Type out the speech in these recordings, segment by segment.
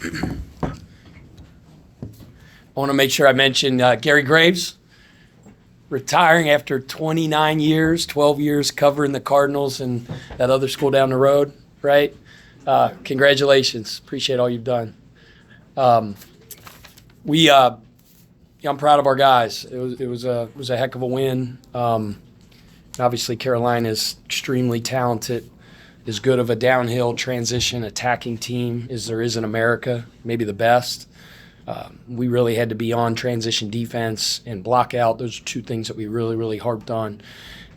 I want to make sure I mention Gary Graves, retiring after 29 years, 12 years covering the Cardinals and that other school down the road, right? Congratulations. Appreciate all you've done. I'm proud of our guys. It was a heck of a win. Obviously, Carolina is extremely talented, as good of a downhill transition attacking team as there is in America, maybe the best. We really had to be on transition defense and block out. Those are two things that we really, really harped on.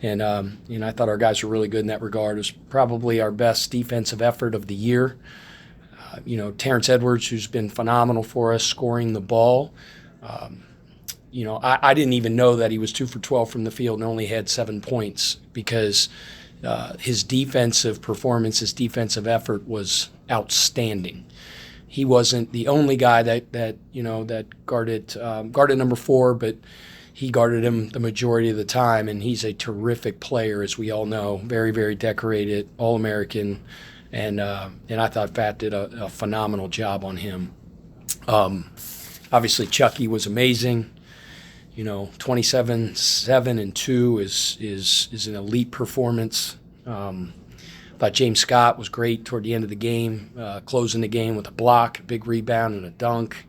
And, I thought our guys were really good in that regard. It was probably our best defensive effort of the year. Terrence Edwards, who's been phenomenal for us, scoring the ball. I didn't even know that he was 2 for 12 from the field and only had 7 points because his defensive performance, his defensive effort was outstanding. He wasn't the only guy that guarded number 4, but he guarded him the majority of the time, and he's a terrific player, as we all know. Very, very decorated, All-American, and I thought Fat did a phenomenal job on him. Obviously, Chucky was amazing. 27, 7, and 2 is an elite performance. Thought James Scott was great toward the end of the game, closing the game with a block, a big rebound, and a dunk.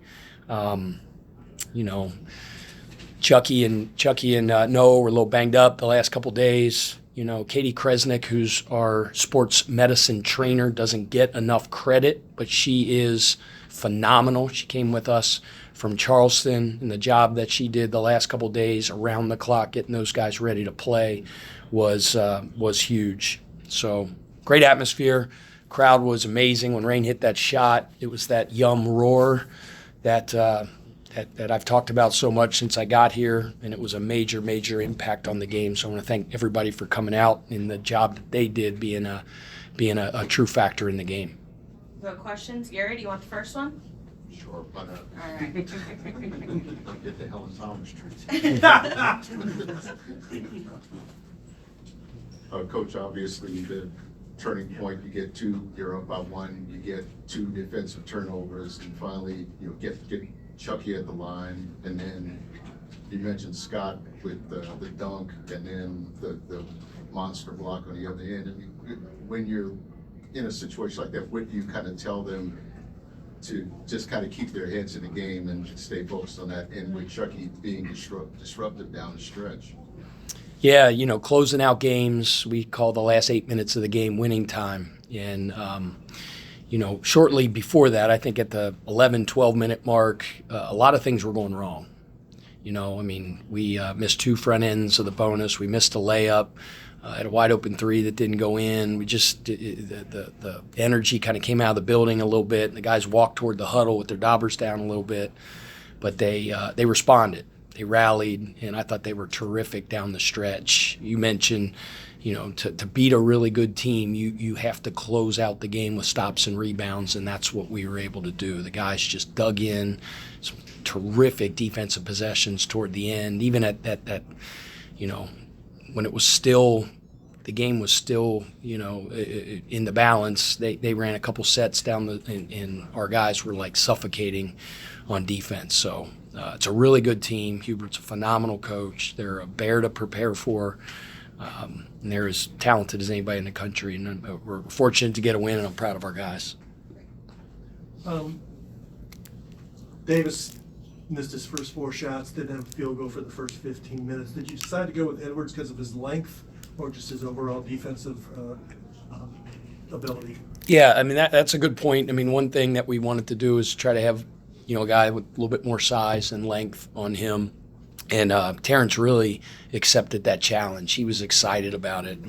Chucky and Noah were a little banged up the last couple days. Katie Kresnick, who's our sports medicine trainer, doesn't get enough credit, but she is phenomenal. She came with us from Charleston, and the job that she did the last couple days around the clock, getting those guys ready to play, was huge. So great atmosphere. Crowd was amazing when Rain hit that shot. It was that yum roar that I've talked about so much since I got here, and it was a major, major impact on the game. So I want to thank everybody for coming out and the job that they did being a true factor in the game. So questions? Gary, do you want the first one? Sure, but All right. get the hell in Thomas Street. Coach, obviously the turning point, you get 2, you're up by 1, you get 2 defensive turnovers, and finally get Chucky at the line, and then you mentioned Scott with the dunk, and then the monster block on the other end. I mean, when you're in a situation like that, what do you kind of tell them to just kind of keep their heads in the game and stay focused on that, and with Chucky being disruptive down the stretch? Yeah, closing out games, we call the last 8 minutes of the game winning time. And, shortly before that, I think at the 11, 12-minute mark, a lot of things were going wrong. We missed 2 front ends of the bonus. We missed a layup. Had a wide open 3 that didn't go in. We just the energy kind of came out of the building a little bit, and the guys walked toward the huddle with their daubers down a little bit, but they responded. They rallied, and I thought they were terrific down the stretch. You mentioned, to beat a really good team, you have to close out the game with stops and rebounds, and that's what we were able to do. The guys just dug in, some terrific defensive possessions toward the end, even at that when it was still, the game was still, in the balance. They ran a couple sets down and our guys were like suffocating on defense. So it's a really good team. Hubert's a phenomenal coach. They're a bear to prepare for. And they're as talented as anybody in the country. And we're fortunate to get a win, and I'm proud of our guys. Davis missed his first 4 shots, didn't have a field goal for the first 15 minutes. Did you decide to go with Edwards because of his length or just his overall defensive ability? Yeah, that's a good point. One thing that we wanted to do is try to have, a guy with a little bit more size and length on him. And Terrence really accepted that challenge. He was excited about it.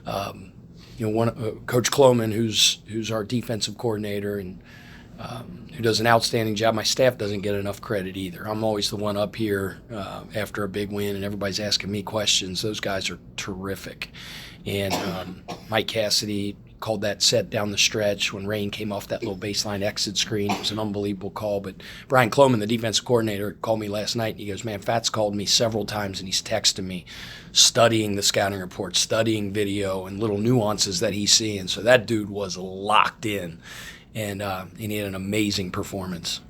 Coach Kloman, who's our defensive coordinator and who does an outstanding job. My staff doesn't get enough credit either. I'm always the one up here after a big win, and everybody's asking me questions. Those guys are terrific. And Mike Cassidy called that set down the stretch when Rain came off that little baseline exit screen. It was an unbelievable call. But Brian Kloman, the defensive coordinator, called me last night, and he goes, man, Fats called me several times, and he's texting me, studying the scouting report, studying video, and little nuances that he's seeing. So that dude was locked in. and he had an amazing performance.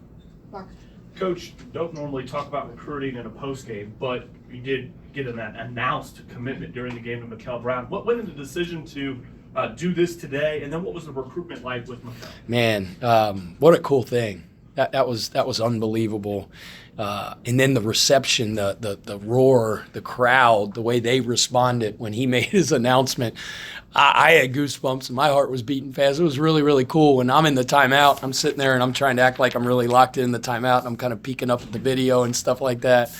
Coach, don't normally talk about recruiting in a post game, but you did get an announced commitment during the game to Mikkel Brown. What went into the decision to do this today, and then what was the recruitment like with Mikkel? Man, what a cool thing! That was unbelievable. And then the reception, the roar, the crowd, the way they responded when he made his announcement. I had goosebumps and my heart was beating fast. It was really, really cool. When I'm in the timeout, I'm sitting there and I'm trying to act like I'm really locked in the timeout, and I'm kind of peeking up at the video and stuff like that.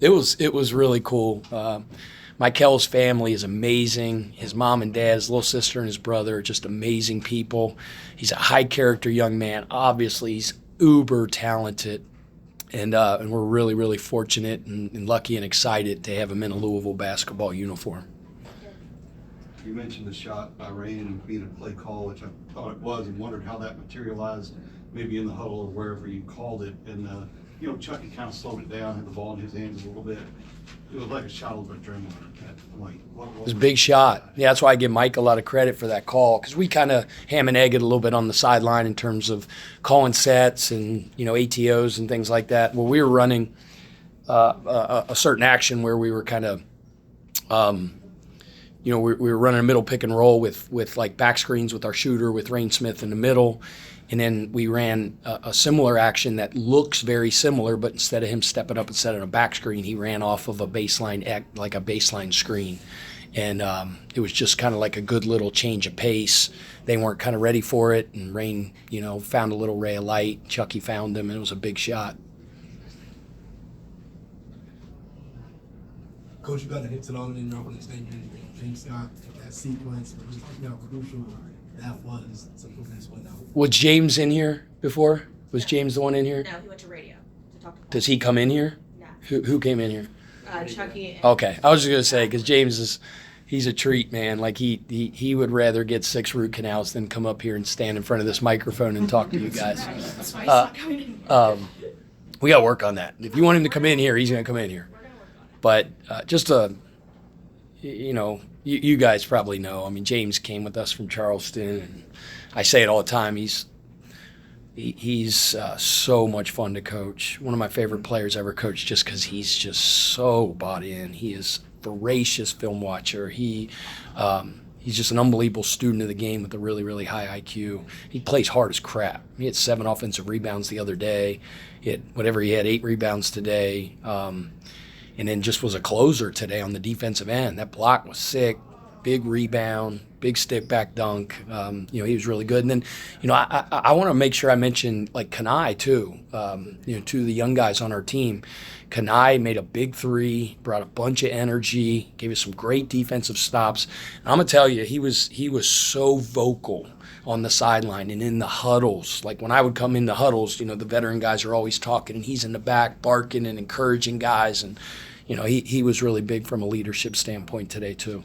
It was really cool. Michael's family is amazing. His mom and dad, his little sister and his brother are just amazing people. He's a high-character young man. Obviously, he's uber talented. And we're really, really fortunate and lucky and excited to have him in a Louisville basketball uniform. You mentioned the shot by Rain and being a play call, which I thought it was, and wondered how that materialized maybe in the huddle or wherever you called it. And, Chucky kind of slowed it down, had the ball in his hands a little bit. It was like a shot of adrenaline at that point. It was a big shot. Yeah, that's why I give Mike a lot of credit for that call, because we kind of ham and egg it a little bit on the sideline in terms of calling sets and, ATOs and things like that. Well, we were running a certain action where we were kind of we were running a middle pick and roll with like back screens with our shooter, with Rain Smith in the middle. And then we ran a similar action that looks very similar, but instead of him stepping up and setting a back screen, he ran off of a baseline screen. And it was just kind of like a good little change of pace. They weren't kind of ready for it, and Rain, found a little ray of light. Chucky found him, and it was a big shot. Coach, you got to hit it on in your opening statement. James Scott, that sequence, crucial that was to move this one out. Was James in here before? Was James the one in here? No, he went to radio to talk to Paul. Does he come in here? No. Who came in here? Chucky. Okay, I was just gonna say, because James he's a treat, man. Like he would rather get 6 root canals than come up here and stand in front of this microphone and talk to you guys. That's why he's not coming in. We got to work on that. If you want him to come in here, he's gonna come in here. But just you guys probably know. I mean, James came with us from Charleston, and I say it all the time. He's so much fun to coach. One of my favorite players ever coached, just because he's just so bought in. He is voracious film watcher. He's just an unbelievable student of the game with a really, really high IQ. He plays hard as crap. He had 7 offensive rebounds the other day. He had 8 rebounds today. And then just was a closer today on the defensive end. That block was sick, big rebound, big stick back dunk. He was really good. And then, I want to make sure I mention like Kanai too. Two of the young guys on our team. Kanai made a big 3, brought a bunch of energy, gave us some great defensive stops. And I'm gonna tell you, he was so vocal on the sideline and in the huddles. Like when I would come in the huddles, the veteran guys are always talking, and he's in the back barking and encouraging guys. And he was really big from a leadership standpoint today too.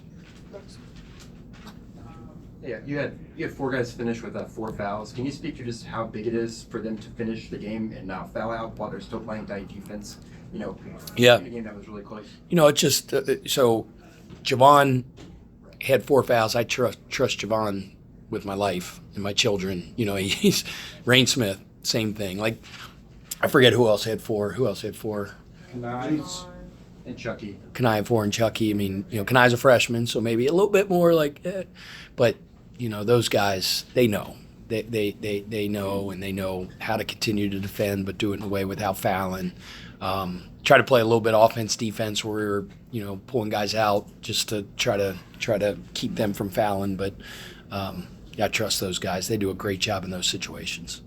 Yeah, you had 4 guys finish with 4 fouls. Can you speak to just how big it is for them to finish the game and not foul out while they're still playing tight defense? Yeah. In a game that was really close. It just so Javon had 4 fouls. I trust Javon with my life and my children. He's Rain Smith, same thing. Like I forget who else had 4. Who else had 4? Nice. And Chucky. Kanai had 4 and Chucky. I mean, Kanai's a freshman, so maybe a little bit more like, but those guys, they know. They know, and they know how to continue to defend, but do it in a way without fouling. Try to play a little bit offense, defense, where we're pulling guys out just to try to keep them from fouling. But I trust those guys. They do a great job in those situations.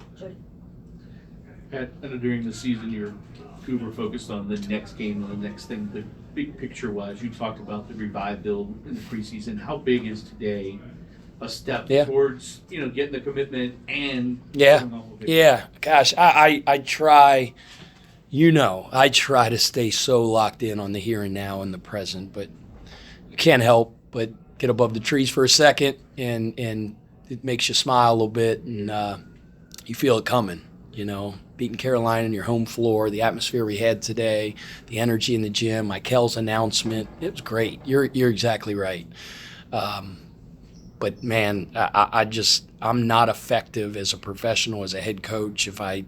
I know during the season you're uber focused on the next game and the next thing. The big picture was you talked about the revive build in the preseason. How big is today a step towards getting the commitment and Gosh, I try. I try to stay so locked in on the here and now and the present, but you can't help but get above the trees for a second, and it makes you smile a little bit, and you feel it coming. Beating Carolina on your home floor, the atmosphere we had today, the energy in the gym, Michael's announcement, it was great. You're exactly right. But But man, I'm not effective as a professional, as a head coach, if I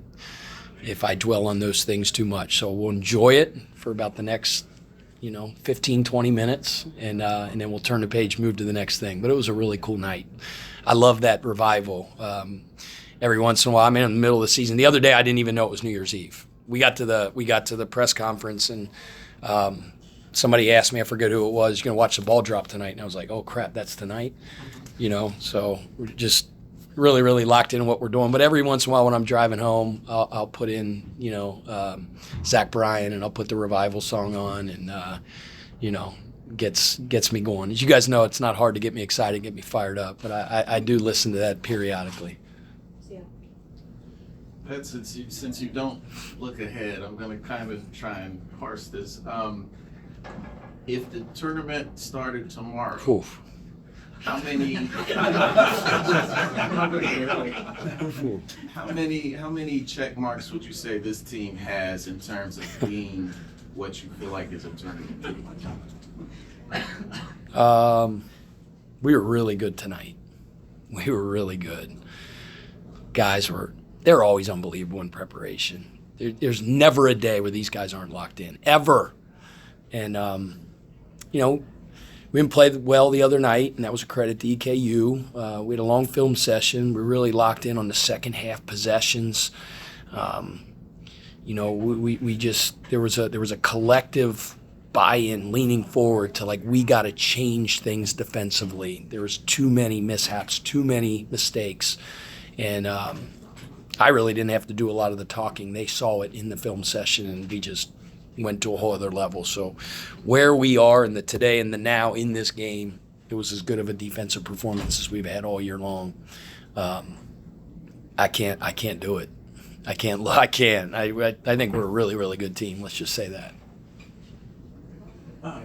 dwell on those things too much. So we'll enjoy it for about the next 15, 20 minutes, and then we'll turn the page, move to the next thing. But it was a really cool night. I love that revival. Every once in a while, I'm in the middle of the season. The other day, I didn't even know it was New Year's Eve. We got to the press conference, and somebody asked me, I forget who it was, "You gonna watch the ball drop tonight?" And I was like, "Oh crap, that's tonight." So we're just really, really locked in what we're doing. But every once in a while, when I'm driving home, I'll put in Zach Bryan, and I'll put the revival song on, and gets me going. As you guys know, it's not hard to get me excited, get me fired up, but I do listen to that periodically. Pat, since you don't look ahead, I'm going to kind of try and parse this. If the tournament started tomorrow, Oof. how many check marks would you say this team has in terms of being what you feel like is a tournament team? We were really good tonight. We were really good. They're always unbelievable in preparation. There's never a day where these guys aren't locked in, ever. And, we didn't play well the other night, and that was a credit to EKU. We had a long film session. We really locked in on the second half possessions. We just there was a collective buy-in, leaning forward to we got to change things defensively. There was too many mishaps, too many mistakes, and I really didn't have to do a lot of the talking. They saw it in the film session, and we just went to a whole other level. So where we are in the today and the now in this game, it was as good of a defensive performance as we've had all year long. I can't do it. I can't. I think we're a really, really good team. Let's just say that.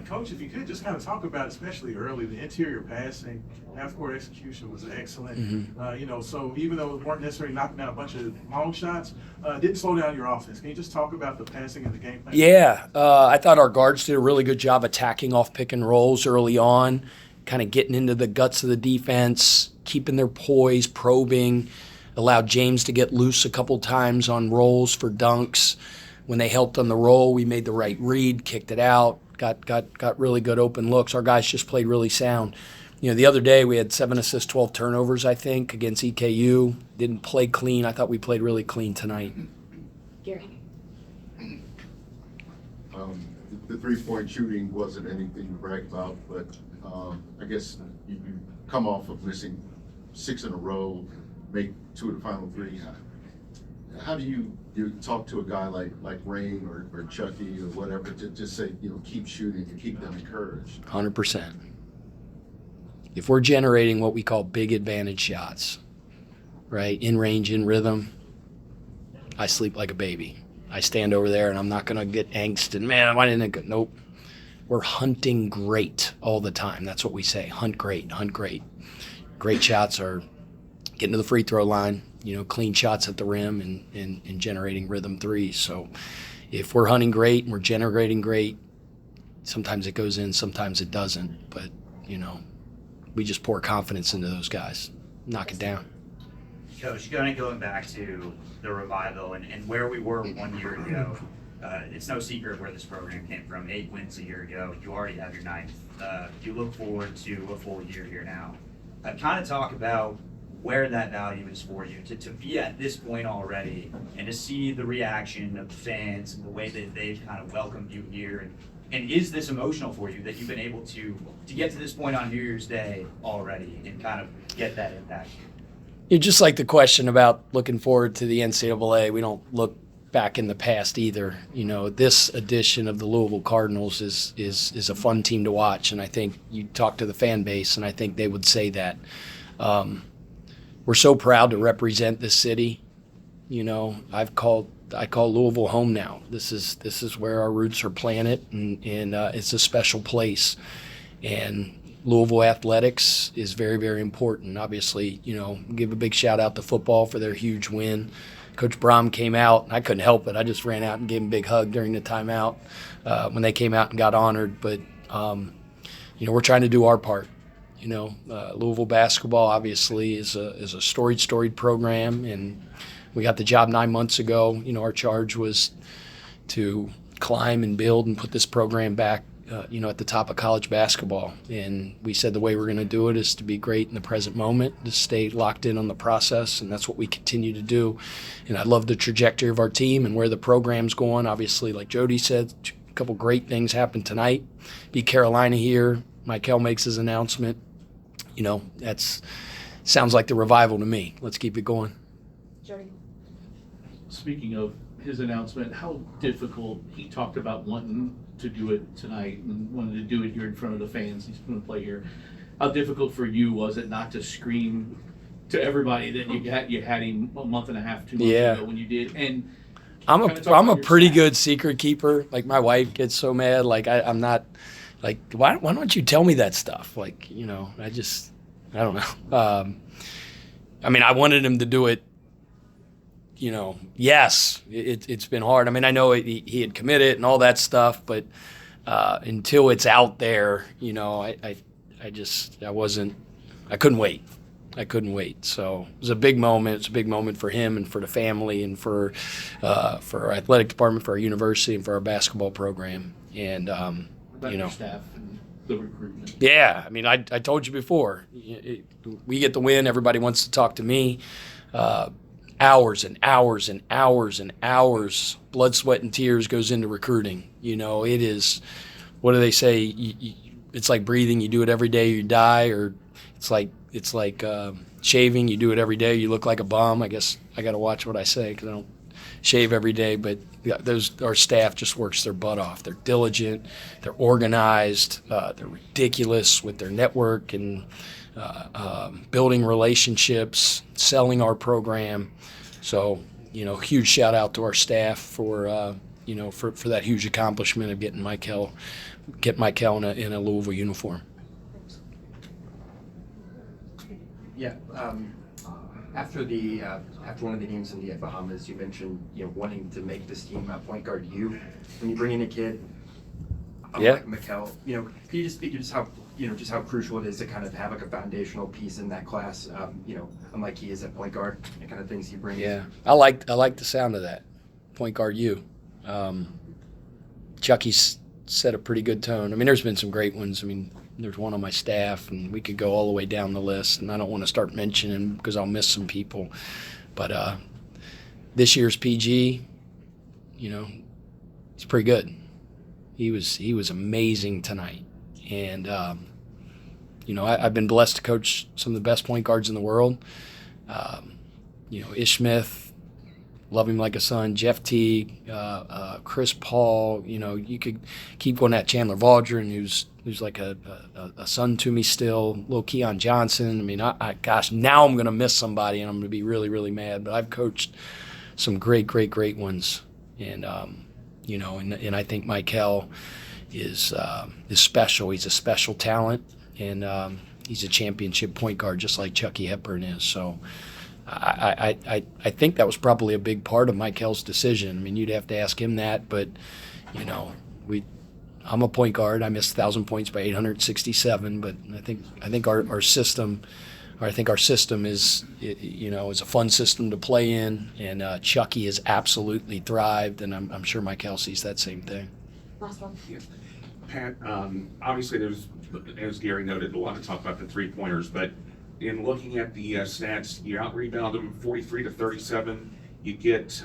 Coach, if you could just kind of talk about, especially early, the interior passing, half-court execution was excellent. Mm-hmm. So even though it weren't necessarily knocking down a bunch of long shots, didn't slow down your offense. Can you just talk about the passing and the game plan? Yeah, I thought our guards did a really good job attacking off pick and rolls early on, kind of getting into the guts of the defense, keeping their poise, probing, allowed James to get loose a couple times on rolls for dunks. When they helped on the roll, we made the right read, kicked it out, got really good open looks. Our guys just played really sound. The other day we had 7 assists, 12 turnovers, I think, against EKU. Didn't play clean. I thought we played really clean tonight. Gary. The three-point shooting wasn't anything to brag about, but I guess you come off of missing 6 in a row, make 2 of the final 3. How do you talk to a guy like Rain or Chucky or whatever to just say, keep shooting and keep them encouraged? 100%. If we're generating what we call big advantage shots, right, in range, in rhythm, I sleep like a baby. I stand over there and I'm not going to get angst and, man, why didn't it go? Nope. We're hunting great all the time. That's what we say. Hunt great, hunt great. Great shots are getting to the free throw line, clean shots at the rim and generating rhythm threes. So if we're hunting great and we're generating great, sometimes it goes in, sometimes it doesn't. But, we just pour confidence into those guys, knock it down. Coach, going back to the revival and where we were 1 year ago, it's no secret where this program came from. 8 wins a year ago. You already have your 9th. You look forward to a full year here now. Kind of talk about where that value is for you to be at this point already and to see the reaction of the fans and the way that they've kind of welcomed you here. And is this emotional for you that you've been able to get to this point on New Year's Day already and kind of get that impact? Just like the question about looking forward to the NCAA, we don't look back in the past either. This edition of the Louisville Cardinals is a fun team to watch, and I think you talk to the fan base, and I think they would say that. We're so proud to represent this city. I call Louisville home now. This is where our roots are planted, and it's a special place. And Louisville athletics is very, very important. Obviously, give a big shout out to football for their huge win. Coach Brom came out, and I couldn't help it. I just ran out and gave him a big hug during the timeout when they came out and got honored. But, we're trying to do our part. Louisville basketball obviously is a storied program, and we got the job 9 months ago. Our charge was to climb and build and put this program back, at the top of college basketball. And we said the way we're going to do it is to be great in the present moment, to stay locked in on the process, and that's what we continue to do. And I love the trajectory of our team and where the program's going. Obviously, like Jody said, a couple great things happened tonight. Beat Carolina here. Mikel makes his announcement. That's sounds like the revival to me. Let's keep it going. Jody. Speaking of his announcement, how difficult, he talked about wanting to do it tonight and wanted to do it here in front of the fans. He's going to play here. How difficult for you was it not to scream to everybody that you had him a month and a half, 2 months ago when you did? And I'm a pretty good secret keeper. Like, my wife gets so mad. Like, I'm not, like, why don't you tell me that stuff? Like, I don't know. I wanted him to do it. Yes, it's been hard. I know he had committed and all that stuff, but until it's out there, I couldn't wait. I couldn't wait. So it was a big moment. It's a big moment for him and for the family and for our athletic department, for our university, and for our basketball program. And your staff and the recruitment. Yeah, I told you before. We get the win. Everybody wants to talk to me. Hours and hours and hours and hours, blood, sweat, and tears goes into recruiting. It is, what do they say? It's like breathing. You do it every day, you die. Or it's like shaving. You do it every day, you look like a bum. I guess I got to watch what I say because I don't shave every day. But our staff just works their butt off. They're diligent. They're organized. They're ridiculous with their network and building relationships, selling our program. So, huge shout out to our staff for that huge accomplishment of getting Mikel in a Louisville uniform. Yeah. After one of the games in the Bahamas, you mentioned wanting to make this team a point guard. When you bring in a kid, like Mikel, can you just speak to just how crucial it is to kind of have like a foundational piece in that class, unlike he is at point guard, the kind of things he brings. Yeah, I like the sound of that, point guard you. Chucky's set a pretty good tone. There's been some great ones. There's one on my staff, and we could go all the way down the list, and I don't want to start mentioning because I'll miss some people. But this year's PG, he's pretty good. He was amazing tonight. And, I've been blessed to coach some of the best point guards in the world. Ish Smith, love him like a son. Jeff Teague, Chris Paul. You could keep going at Chandler Vaudrin, who's like a son to me still. Little Keon Johnson. Gosh, now I'm going to miss somebody, and I'm going to be really, really mad. But I've coached some great, great, great ones. And, and I think Mikel is special. He's a special talent, and he's a championship point guard just like Chucky Hepburn is. So I think that was probably a big part of Mikel's decision. You'd have to ask him that, but I'm a point guard. I missed 1,000 points by 867, but I think our system. I think our system is a fun system to play in, and Chucky has absolutely thrived, and I'm sure Mike Kelsey sees that same thing. Last one. Yeah. Pat, obviously there's, as Gary noted, a lot of talk about the three-pointers, but in looking at the stats, you out-rebound them 43-37. You get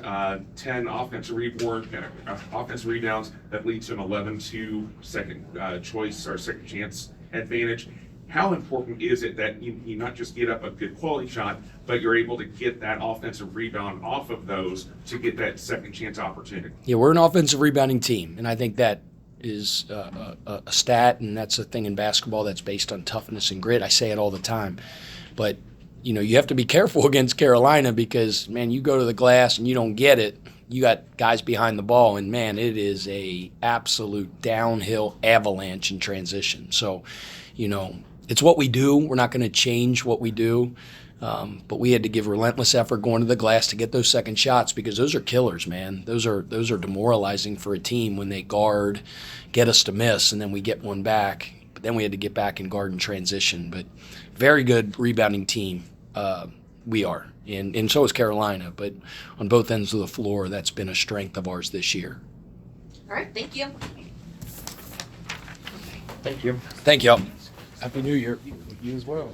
10 offensive rebounds that lead to an 11-2 second choice or second chance advantage. How important is it that you not just get up a good quality shot, but you're able to get that offensive rebound off of those to get that second chance opportunity? Yeah, we're an offensive rebounding team, and I think that is a stat, and that's a thing in basketball that's based on toughness and grit. I say it all the time. But, you have to be careful against Carolina because, man, you go to the glass and you don't get it. You got guys behind the ball, and, man, it is a absolute downhill avalanche in transition. So, it's what we do. We're not going to change what we do. But we had to give relentless effort going to the glass to get those second shots because those are killers, man. Those are demoralizing for a team when they guard, get us to miss, and then we get one back. But then we had to get back and guard and transition. But very good rebounding team. We are, and so is Carolina. But on both ends of the floor, that's been a strength of ours this year. All right, thank you. Thank you. Thank y'all. Happy New Year. You as well.